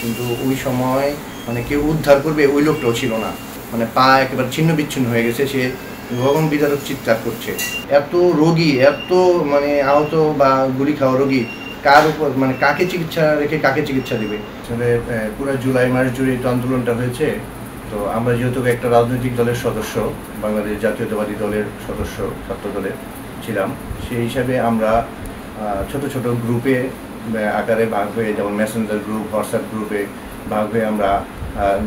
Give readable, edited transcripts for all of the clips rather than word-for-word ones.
কিন্তু ওই সময় মানে কেউ উদ্ধার করবে ওই লোকটাও ছিল না। মানে পা একেবারে ছিন্ন বিচ্ছিন্ন হয়ে গেছে, সে গগন বিদারক চিৎকার করছে। এত রোগী, এত মানে আহত বা গুলি খাওয়া রোগী, কার উপর মানে কাকে চিকিৎসা রেখে কাকে চিকিৎসা দেবে? আসলে পুরো জুলাই মাস জুড়ে তো আন্দোলনটা হয়েছে। তো আমরা যেহেতু একটা রাজনৈতিক দলের সদস্য, বাংলাদেশ জাতীয়তাবাদী দলের সদস্য, ছাত্র দলের ছিলাম, সেই হিসাবে আমরা ছোট ছোট গ্রুপে আকারে ভাগ হয়ে, যেমন মেসেঞ্জার গ্রুপ, হোয়াটসঅ্যাপ গ্রুপে ভাগ হয়ে আমরা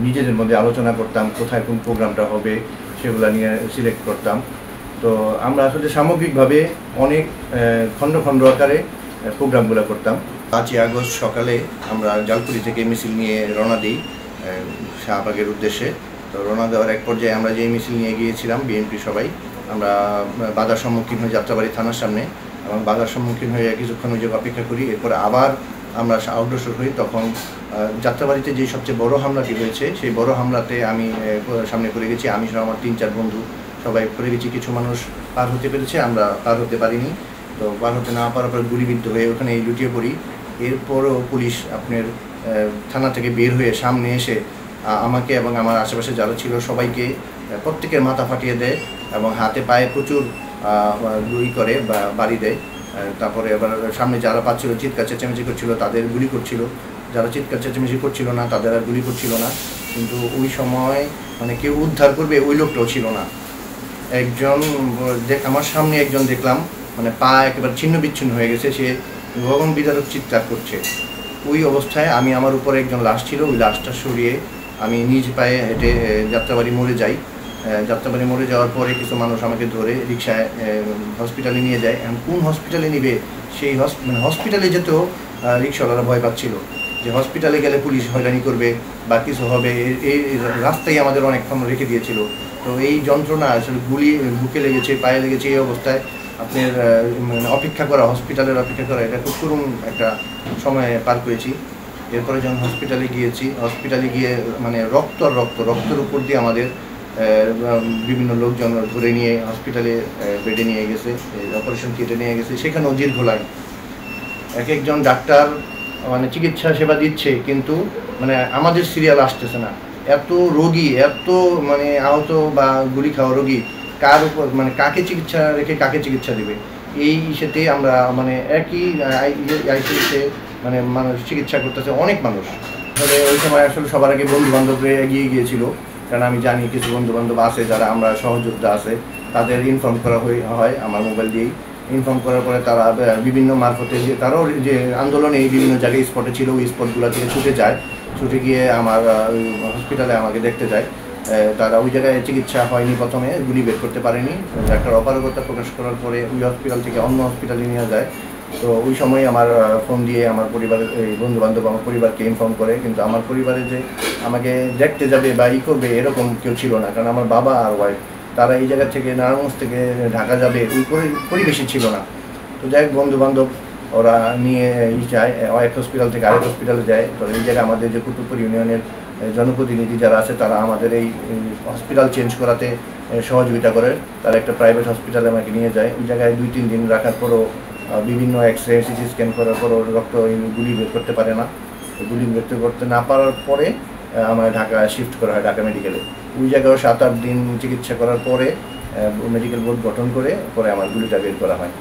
নিজেদের মধ্যে আলোচনা করতাম কোথায় কোন প্রোগ্রামটা হবে, সেগুলো নিয়ে সিলেক্ট করতাম। তো আমরা আসলে সামগ্রিকভাবে অনেক খণ্ড খণ্ড আকারে প্রোগ্রামগুলো করতাম। 5ই আগস্ট সকালে আমরা জালকুড়ি থেকে মিছিল নিয়ে রওনা দিই শাহবাগের উদ্দেশ্যে। তো রওনা দেওয়ার এক পর্যায়ে আমরা যেই মিছিল নিয়ে গিয়েছিলাম বিএনপি সবাই, আমরা বাধার সম্মুখীন হয়ে যাত্রাবাড়ি থানার সামনে, এবং বাধার সম্মুখীন হয়ে কিছুক্ষণ ওই জায়গায় অপেক্ষা করি। এরপর আবার আমরা অগ্রসর হই। তখন যাত্রাবাড়িতে যে সবচেয়ে বড় হামলাটি হয়েছে, সেই বড় হামলাতে আমি সামনে করে গেছি। আমি সহ আমার 3-4 বন্ধু সবাই করে গেছি। কিছু মানুষ পার হতে পেরেছে, আমরা পার হতে পারিনি। তো পার হতে না পারার পর গুলিবিদ্ধ হয়ে ওখানে লুটিয়ে পড়ি। এরপরও পুলিশ আপনার থানা থেকে বের হয়ে সামনে এসে আমাকে এবং আমার আশেপাশে যারা ছিল সবাইকে প্রত্যেকের মাথা ফাটিয়ে দেয় এবং হাতে পায়ে প্রচুর গুলি করে বা বাড়ি দেয়। তারপরে এবার সামনে যারা পাচ্ছিল, চিৎকার চেঁচামেচি করছিল, তাদের গুলি করছিল। যারা চিৎকার চেঁচামেচি করছিল না, তাদের আর গুলি করছিল না। কিন্তু ওই সময় মানে কেউ উদ্ধার করবে ওই লোকটাও ছিল না। একজন আমার সামনে একজন দেখলাম, মানে পা একেবারে ছিন্ন বিচ্ছিন্ন হয়ে গেছে, সে গগন বিদারক চিৎকার করছে। ওই অবস্থায় আমি, আমার উপরে একজন লাশ ছিল, ওই লাশটা সরিয়ে আমি নিজ পায়ে হেঁটে যাত্রাবাড়ি মোড়ে যাই। যাত্রাবাড়ি মোড়ে যাওয়ার পরে কিছু মানুষ আমাকে ধরে রিকশায় হসপিটালে নিয়ে যায়। এখন কোন হসপিটালে নিবে, সেই মানে হসপিটালে যেতেও রিকশাওয়ালারা ভয় পাচ্ছিল যে হসপিটালে গেলে পুলিশ হয়রানি করবে বা কিছু হবে। এই রাস্তায় আমাদের অনেকক্ষণ রেখে দিয়েছিল। তো এই যন্ত্রণা, আসলে গুলি বুকে লেগেছে, পায়ে লেগেছে, এই অবস্থায় আপনার মানে অপেক্ষা করা, হসপিটালের অপেক্ষা করা, এটা খুব করুণ একটা সময় পার করেছি। এরপরে যখন হসপিটালে গিয়েছি, হসপিটালে গিয়ে মানে রক্তের উপর দিয়ে আমাদের বিভিন্ন লোকজন ধরে নিয়ে হসপিটালে বেডে নিয়ে গেছে, অপারেশন থিয়েটারে নিয়ে গেছে। সেখানেও দীর্ঘ লাইন। এক একজন ডাক্তার মানে চিকিৎসা সেবা দিচ্ছে, কিন্তু মানে আমাদের সিরিয়াল আসতেছে না। এত রোগী, এত মানে আহত বা গুলি খাওয়া রোগী, কার উপর মানে কাকে চিকিৎসা রেখে কাকে চিকিৎসা দেবে? এই ইস্যুতে আমরা মানে একই আইসিইউতে মানে মানুষ চিকিৎসা করতেছে অনেক মানুষ। আসলে ওই সময় আসলে সবার আগে বন্ধুবান্ধবরা এগিয়ে গিয়েছিল, কারণ আমি জানি কিছু বন্ধুবান্ধব আছে যারা আমরা সহযোদ্ধা আছে, তাদের ইনফর্ম করা হয় আমার মোবাইল দিয়েই। ইনফর্ম করার পরে তারা বিভিন্ন মারফতে যে তারাও যে আন্দোলনে বিভিন্ন জায়গায় স্পটে ছিল, ওই স্পটগুলো থেকে ছুটে গিয়ে আমার হসপিটালে আমাকে দেখতে যায়। তারা ওই জায়গায় চিকিৎসা হয়নি, প্রথমে গুলি বের করতে পারেনি। ডাক্তার অপারগতা প্রকাশ করার পরে ওই হসপিটাল থেকে অন্য হসপিটালে নিয়ে যায়। তো ওই সময় আমার ফোন দিয়ে আমার পরিবারের এই বন্ধুবান্ধব আমার পরিবারকে ইনফর্ম করে, কিন্তু আমার পরিবারে যে আমাকে দেখতে যাবে বা করবে এরকম কেউ ছিল না, কারণ আমার বাবা আর ওয়াইফ তারা এই জায়গা থেকে নারায়ণগঞ্জ থেকে ঢাকা যাবে ওই পরিবেশই ছিল না। তো যাই হোক, বন্ধুবান্ধব ওরা নিয়ে যায়, এক হসপিটাল থেকে আরেক হসপিটালে যায়। তো এই জায়গায় আমাদের যে কুতুবপুর ইউনিয়নের জনপ্রতিনিধি যারা আছে, তারা আমাদের এই হসপিটাল চেঞ্জ করাতে সহযোগিতা করে। তারা একটা প্রাইভেট হসপিটালে আমাকে নিয়ে যায়। ওই জায়গায় 2-3 দিন রাখার পরও বিভিন্ন এক্সরে, সিটি স্ক্যান করার পরও রক্ত গুলি বের করতে পারে না। গুলি বের করতে না পারার পরে আমার ঢাকা শিফট করা হয়, ঢাকা মেডিকেলে। ওই জায়গায় 7-8 দিন চিকিৎসা করার পরে মেডিকেল বোর্ড গঠন করে পরে আমার গুলিটা বের করা হয়।